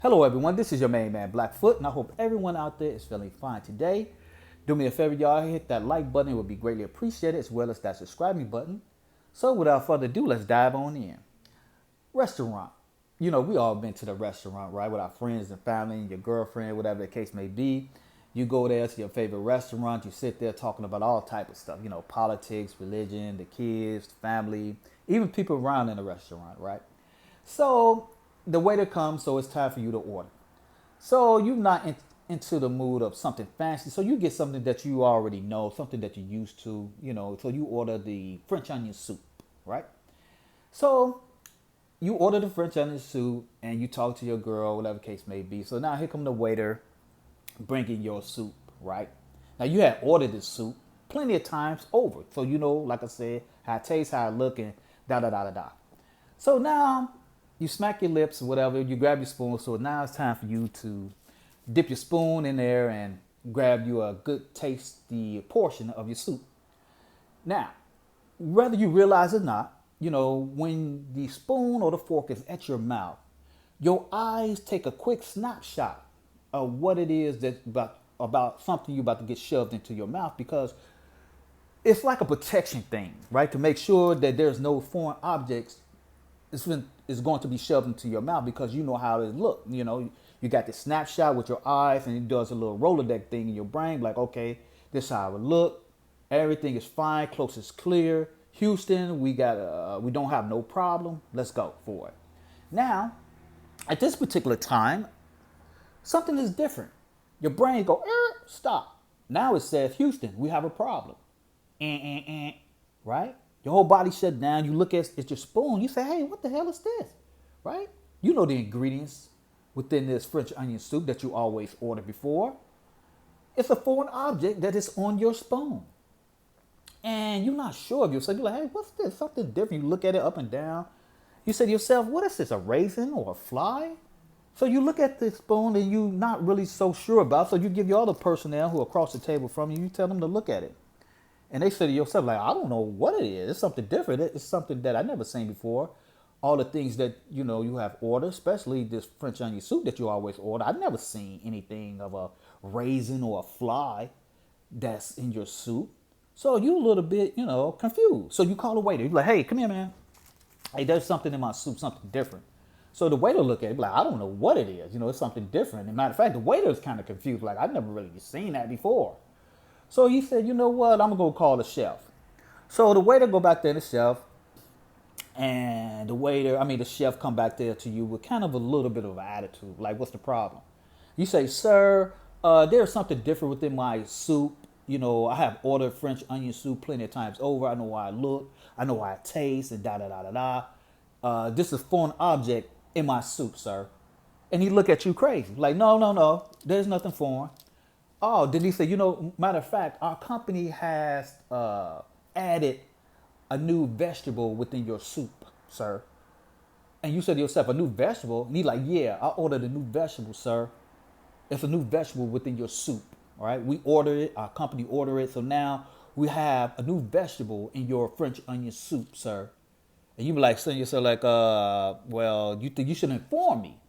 Hello, everyone. This is your main man, Blackfoot, and I hope everyone out there is feeling fine today. Do me a favor, y'all. Hit that like button. It would be greatly appreciated, as well as that subscribing button. So, without further ado, let's dive on in. Restaurant. We all been to the restaurant, right? With our friends and family, and your girlfriend, whatever the case may be. You go there to your favorite restaurant. You sit there talking about all type of stuff. Politics, religion, the kids, family, even people around in the restaurant, right? So the waiter comes, so it's time for you to order. So you're not into the mood of something fancy, so you get something that you already know, something that you're used to, So you order the French onion soup, right? So you order the French onion soup, and you talk to your girl, whatever the case may be. So now here come the waiter bringing your soup, right? Now you had ordered this soup plenty of times over, so like I said, how it tastes, how it look, and da da da da da. So now you smack your lips or whatever, you grab your spoon. So now it's time for you to dip your spoon in there and grab you a good tasty portion of your soup. Now, whether you realize it or not, when the spoon or the fork is at your mouth, your eyes take a quick snapshot of what it is that about something you're about to get shoved into your mouth, because it's like a protection thing, right? To make sure that there's no foreign objects is going to be shoved into your mouth, because you know how it look. You got the snapshot with your eyes, and it does a little Rolodex thing in your brain, like, okay, this is how it look. Everything is fine. Close is clear. Houston, we don't have no problem. Let's go for it. Now, at this particular time, something is different. Your brain go, stop. Now it says, Houston, we have a problem. Right? Your whole body shut down. You look at your spoon. You say, hey, what the hell is this? Right? You know the ingredients within this French onion soup that you always order before. It's a foreign object that is on your spoon. And you're not sure of yourself. You're like, hey, what's this? Something different. You look at it up and down. You say to yourself, what is this, a raisin or a fly? So you look at the spoon and you're not really so sure about it. So you give your other personnel who are across the table from you, you tell them to look at it. And they say to yourself, like, I don't know what it is. It's something different. It's something that I never seen before. All the things that, you have ordered, especially this French onion soup that you always order. I've never seen anything of a raisin or a fly that's in your soup. So you a little bit, confused. So you call the waiter. You're like, hey, come here, man. Hey, there's something in my soup, something different. So the waiter look at it, like, I don't know what it is. It's something different. As a matter of fact, the waiter is kind of confused. Like, I've never really seen that before. So he said, you know what? I'm going to go call the chef. So the waiter go back there to the chef. And the chef come back there to you with kind of a little bit of an attitude. Like, what's the problem? You say, sir, there's something different within my soup. I have ordered French onion soup plenty of times over. I know how I look. I know how it tastes, and da da da da da. This is foreign object in my soup, sir. And he look at you crazy. Like, no, no, no. There's nothing foreign. Oh, then he said, matter of fact, our company has added a new vegetable within your soup, sir. And you said to yourself, a new vegetable? And he's like, yeah, I ordered a new vegetable, sir. It's a new vegetable within your soup. All right. We ordered it. Our company ordered it. So now we have a new vegetable in your French onion soup, sir. And you be like saying to yourself, like, well, you think you should inform me.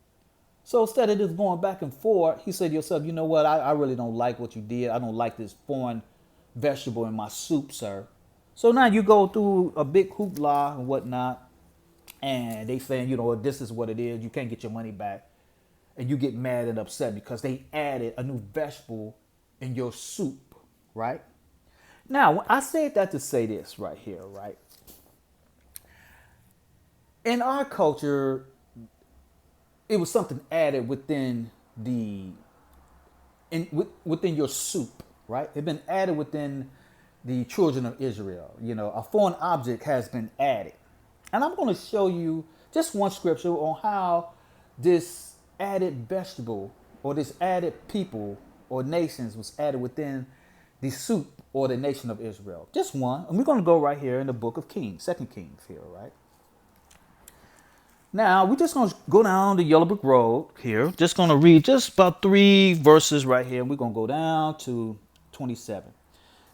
So instead of just going back and forth, he said to yourself, you know what? I really don't like what you did. I don't like this foreign vegetable in my soup, sir. So now you go through a big hoopla and whatnot. And they saying, this is what it is. You can't get your money back. And you get mad and upset because they added a new vegetable in your soup, right? Now, I said that to say this right here, right? In our culture, it was something added within your soup, right? It's been added within the children of Israel. A foreign object has been added. And I'm going to show you just one scripture on how this added vegetable or this added people or nations was added within the soup or the nation of Israel. Just one. And we're going to go right here in the book of Kings, 2 Kings here, right? Now, we're just going to go down the Yellow Brick Road here. Just going to read just about 3 verses right here. And we're going to go down to 27.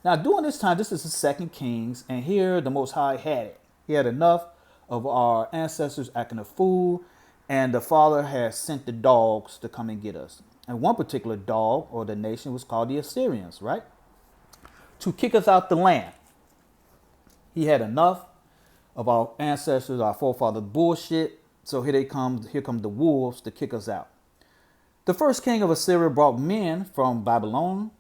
Now, during this time, this is the 2 Kings. And here, the Most High had it. He had enough of our ancestors acting a fool And the Father has sent the dogs to come and get us. And one particular dog or the nation was called the Assyrians, right? To kick us out the land. He had enough of our ancestors, our forefathers bullshit. So here come the wolves to kick us out. The first king of Assyria brought men from Babylon,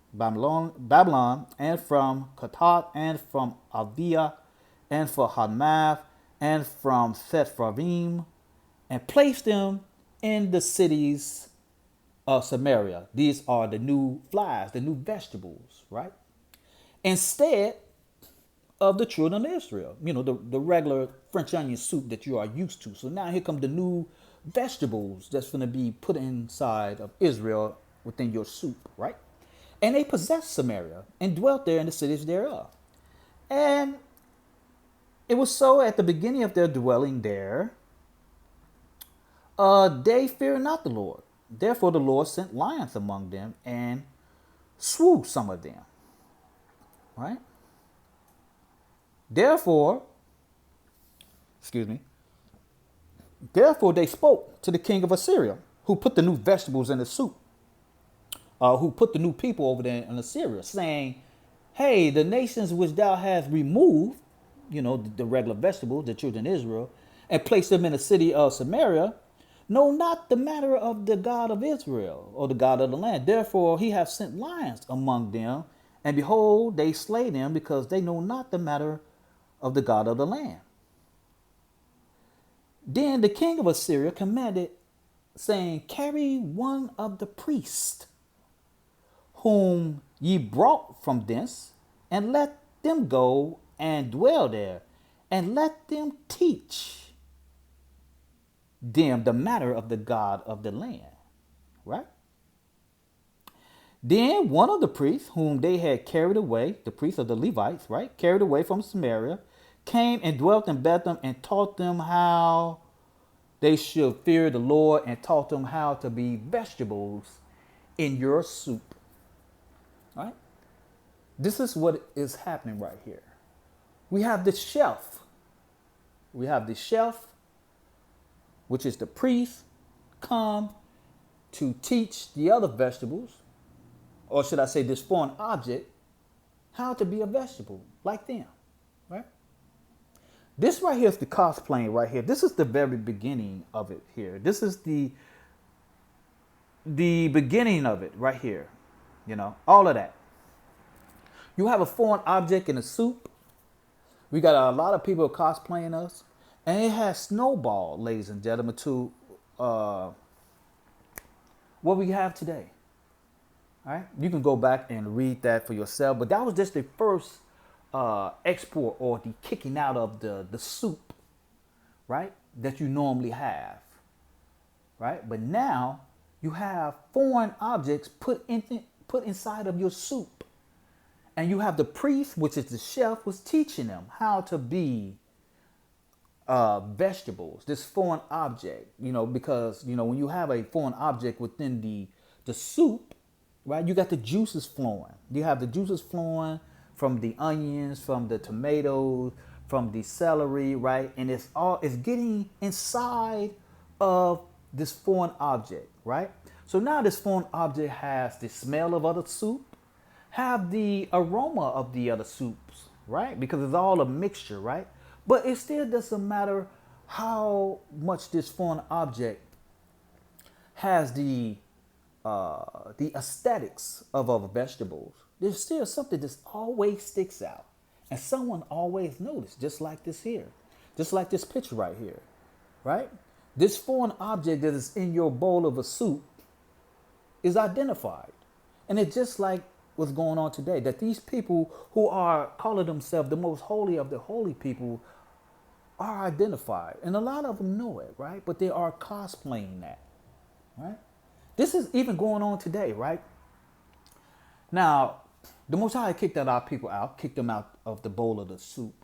and from Katat, and from Avia, and from Hamath, and from Sepharvaim, and placed them in the cities of Samaria. These are the new flies, the new vegetables, right? Instead of the children of Israel, the regular French onion soup that you are used to. So now here come the new vegetables that's going to be put inside of Israel within your soup, right? And they possessed Samaria and dwelt there in the cities thereof. And it was so at the beginning of their dwelling there, they feared not the Lord. Therefore the Lord sent lions among them and slew some of them, right? Therefore they spoke to the king of Assyria, who put the new vegetables in the soup, who put the new people over there in Assyria, saying, hey, the nations which thou hast removed, the regular vegetables, the children of Israel, and placed them in the city of Samaria, know not the matter of the God of Israel, or the God of the land. Therefore he hath sent lions among them, and behold, they slay them, because they know not the matter of the God of the land. Then the king of Assyria commanded, saying, carry one of the priests whom ye brought from thence, and let them go and dwell there, and let them teach them the matter of the God of the land. Right? Then one of the priests whom they had carried away, the priests of the Levites, right, carried away from Samaria, came and dwelt in Bethlehem and taught them how they should fear the Lord, and taught them how to be vegetables in your soup. Right? This is what is happening right here. We have the chef. Which is the priest, come to teach the other vegetables, or should I say this foreign object, how to be a vegetable like them, right? This right here is the cosplaying right here. This is the very beginning of it here. This is the beginning of it right here. All of that. You have a foreign object in a soup. We got a lot of people cosplaying us. And it has snowballed, ladies and gentlemen, to what we have today. All right? You can go back and read that for yourself. But that was just the first export, or the kicking out of the soup, right, that you normally have. Right? But now you have foreign objects put inside of your soup. And you have the priest, which is the chef, was teaching them how to be vegetables, this foreign object, because, when you have a foreign object within the soup, right, you got the juices flowing. You have the juices flowing from the onions, from the tomatoes, from the celery, right? And it's getting inside of this foreign object, right? So now this foreign object has the smell of other soup, have the aroma of the other soups, right? Because it's all a mixture, right? But it still doesn't matter how much this foreign object has the aesthetics of other vegetables. There's still something that always sticks out, and someone always noticed, just like this here, just like this picture right here, right? This foreign object that is in your bowl of a soup is identified, and it's just like what's going on today, that these people who are calling themselves the most holy of the holy people are identified. And a lot of them know it, right? But they are cosplaying that, right? This is even going on today, right? Now, the Most High kicked our people out, kicked them out of the bowl of the soup,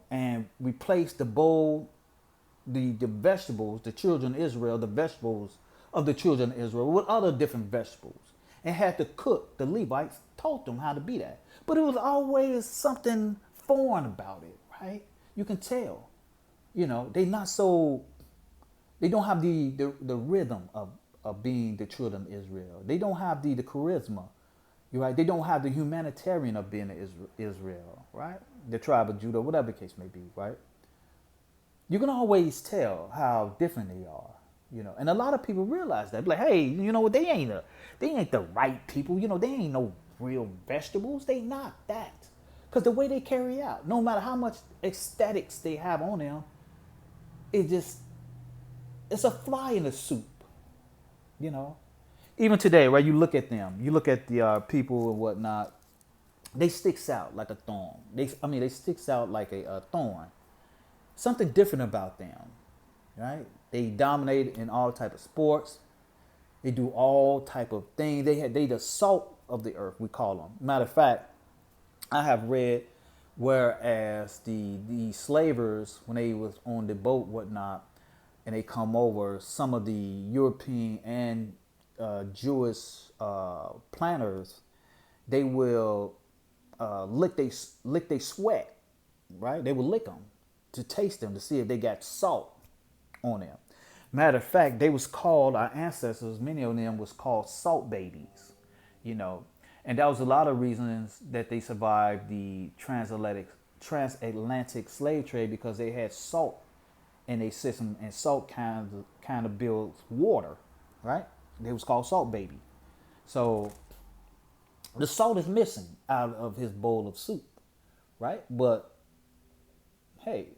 and replaced the bowl, the vegetables, the children of Israel, the vegetables of the children of Israel with other different vegetables. And had to cook, the Levites taught them how to be that. But it was always something foreign about it, right? You can tell, they not so They don't have the rhythm of being the children of Israel. They don't have the charisma. You're right. They don't have the humanitarian of being Israel, right? The tribe of Judah, whatever the case may be, right? You can always tell how different they are, And a lot of people realize that, like, hey, what? They ain't the right people. They ain't no real vegetables. They not that, because the way they carry out, no matter how much aesthetics they have on them, it just it's a fly in the soup, you know. Even today, right? You look at them, you look at the people and whatnot. They sticks out like a thorn. They sticks out like a thorn. Something different about them, right? They dominate in all type of sports. They do all type of things. They the salt of the earth, we call them. Matter of fact, I have read whereas the slavers, when they was on the boat, whatnot, and they come over, some of the European and Jewish planters, they will lick they sweat, right? They will lick them to taste them to see if they got salt on them. Matter of fact, they was called, our ancestors, many of them was called salt babies, you know. And that was a lot of reasons that they survived the transatlantic slave trade, because they had salt in their system, and salt kind of builds water, right? They was called salt baby. So the salt is missing out of his bowl of soup, right? But hey,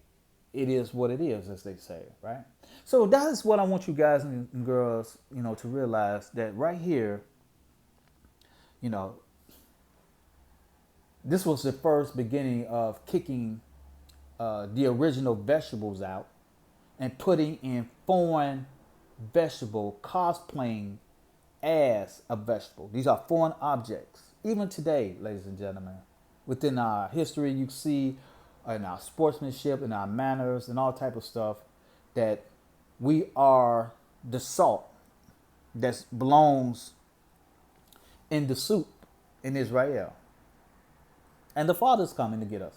it is what it is, as they say, right? So that is what I want you guys and girls, to realize, that right here, you know, this was the first beginning of kicking the original vegetables out and putting in foreign vegetable, cosplaying as a vegetable. These are foreign objects. Even today, ladies and gentlemen, within our history, you see in our sportsmanship, in our manners, and all type of stuff, that we are the salt that belongs in the soup in Israel. And the Father's coming to get us,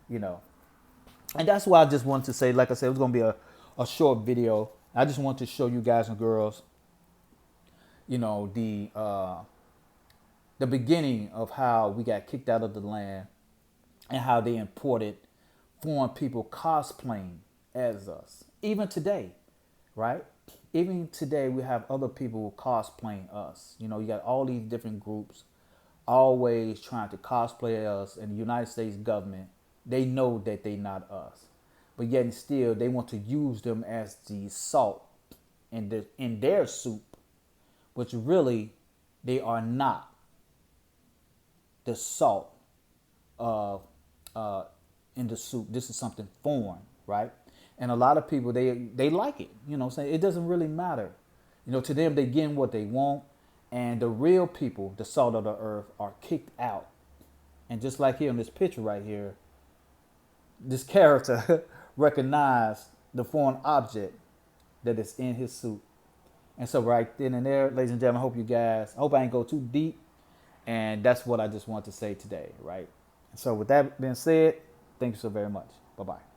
And that's why I just wanted to say, like I said, it was going to be a short video. I just want to show you guys and girls, the beginning of how we got kicked out of the land and how they imported foreign people cosplaying as us. Even today, right? Even today, we have other people cosplaying us. You got all these different groups always trying to cosplay us, and the United States government, they know that they not us. But yet and still, they want to use them as the salt in their soup, which really they are not the salt in the soup. This is something foreign, right? And a lot of people, they like it. Saying it doesn't really matter. To them, they getting what they want. And the real people, the salt of the earth, are kicked out. And just like here in this picture right here, this character recognized the foreign object that is in his soup. And so right then and there, ladies and gentlemen, I hope I ain't go too deep. And that's what I just want to say today, right? So with that being said, thank you so very much. Bye-bye.